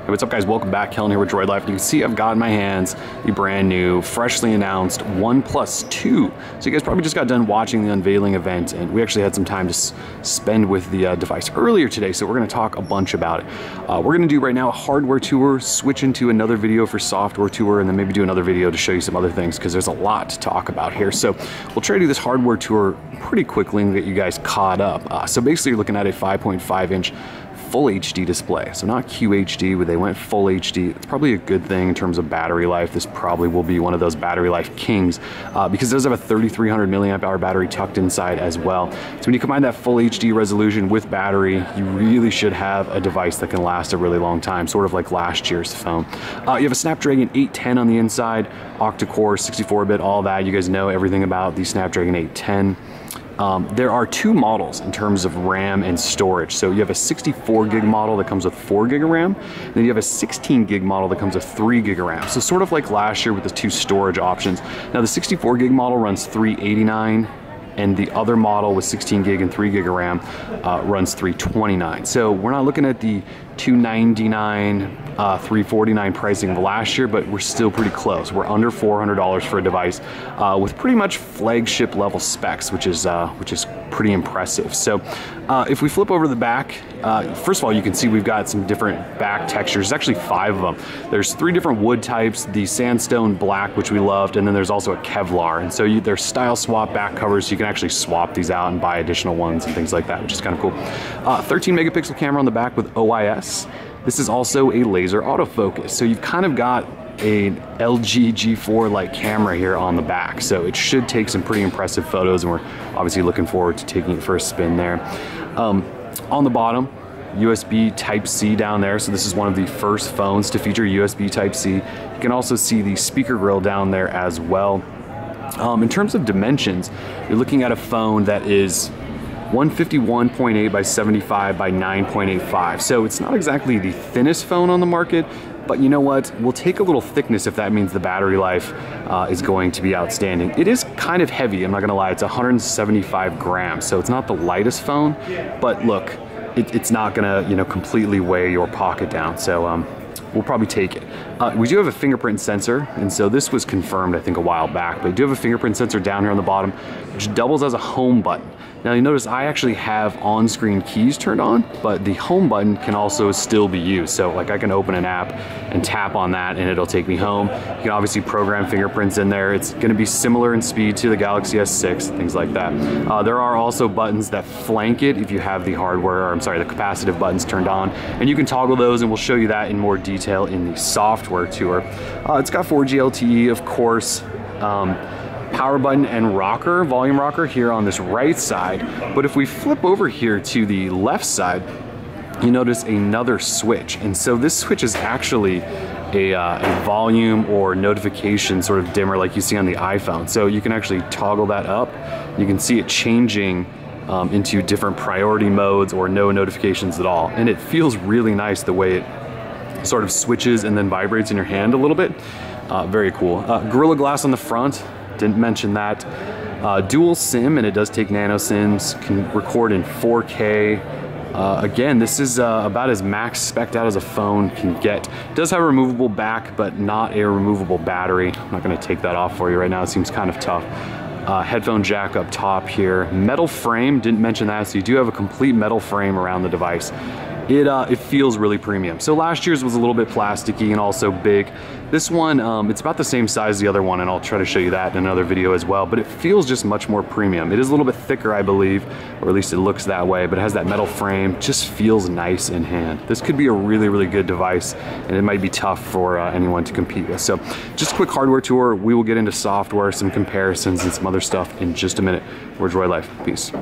Hey, what's up guys, welcome back. Kellen here with Droid Life. You can see I've got in my hands the brand new, freshly announced OnePlus 2. So you guys probably just got done watching the unveiling event, and we actually had some time to spend with the device earlier today, so we're gonna talk a bunch about it. We're gonna do right now a hardware tour, switch into another video for software tour, and then maybe do another video to show you some other things, because there's a lot to talk about here. So we'll try to do this hardware tour pretty quickly and get you guys caught up. So basically you're looking at a 5.5-inch full HD display. So not QHD, but they went full HD. It's probably a good thing in terms of battery life. This probably will be one of those battery life kings because it does have a 3,300 milliamp hour battery tucked inside as well. So when you combine that full HD resolution with battery, you really should have a device that can last a really long time, sort of like last year's phone. You have a Snapdragon 810 on the inside, octa-core, 64-bit, all that. You guys know everything about the Snapdragon 810. There are two models in terms of RAM and storage. So you have a 64 gig model that comes with 4 gig of RAM, and then you have a 16 gig model that comes with 3 gig of RAM. So sort of like last year with the two storage options. Now the 64 gig model runs $389, and the other model with 16 gig and 3 gig of RAM runs $329. So we're not looking at the $299, $349 pricing of last year, but we're still pretty close. We're under $400 for a device with pretty much flagship level specs, which is pretty impressive. So if we flip over to the back, first of all, you can see we've got some different back textures. There's actually 5 of them. There's 3 different wood types, the sandstone black, which we loved, and then there's also a Kevlar. And so there's style swap back covers, so you can actually swap these out and buy additional ones and things like that, which is kind of cool. 13 megapixel camera on the back with OIS. This is also a laser autofocus. So you've kind of got a LG G4 like camera here on the back. So it should take some pretty impressive photos, and we're obviously looking forward to taking it for a spin there. On the bottom, USB Type-C down there. So this is one of the first phones to feature USB Type-C. You can also see the speaker grill down there as well. In terms of dimensions, you're looking at a phone that is 151.8 by 75 by 9.85. So it's not exactly the thinnest phone on the market, but you know what? We'll take a little thickness if that means the battery life is going to be outstanding. It is kind of heavy, I'm not gonna lie. It's 175 grams, so it's not the lightest phone, but look, it's not gonna, you know, completely weigh your pocket down. So we'll probably take it. We do have a fingerprint sensor, and so this was confirmed I think a while back, but we do have a fingerprint sensor down here on the bottom, which doubles as a home button. Now you notice I actually have on-screen keys turned on, but the home button can also still be used. So like I can open an app and tap on that and it'll take me home. You can obviously program fingerprints in there. It's gonna be similar in speed to the Galaxy S6, things like that. There are also buttons that flank it if you have the hardware, or I'm sorry, the capacitive buttons turned on, and you can toggle those, and we'll show you that in more detail in the software tour. It's got 4G LTE, of course. Power button and rocker, volume rocker here on this right side. But if we flip over here to the left side, you notice another switch. And so this switch is actually a volume or notification sort of dimmer like you see on the iPhone. So you can actually toggle that up. You can see it changing into different priority modes or no notifications at all. And it feels really nice the way it sort of switches and then vibrates in your hand a little bit. Very cool. Gorilla Glass on the front. Didn't mention that. Dual SIM, and it does take nano SIMs, can record in 4K. Again, this is about as max spec'd out as a phone can get. It does have a removable back, but not a removable battery. I'm not gonna take that off for you right now. It seems kind of tough. Headphone jack up top here. Metal frame, didn't mention that, so you do have a complete metal frame around the device. It feels really premium. So last year's was a little bit plasticky and also big. This one, it's about the same size as the other one, and I'll try to show you that in another video as well, but it feels just much more premium. It is a little bit thicker, I believe, or at least it looks that way, but it has that metal frame, just feels nice in hand. This could be a really, really good device, and it might be tough for anyone to compete with. So just a quick hardware tour. We will get into software, some comparisons, and some other stuff in just a minute. We're Droid Life. Peace.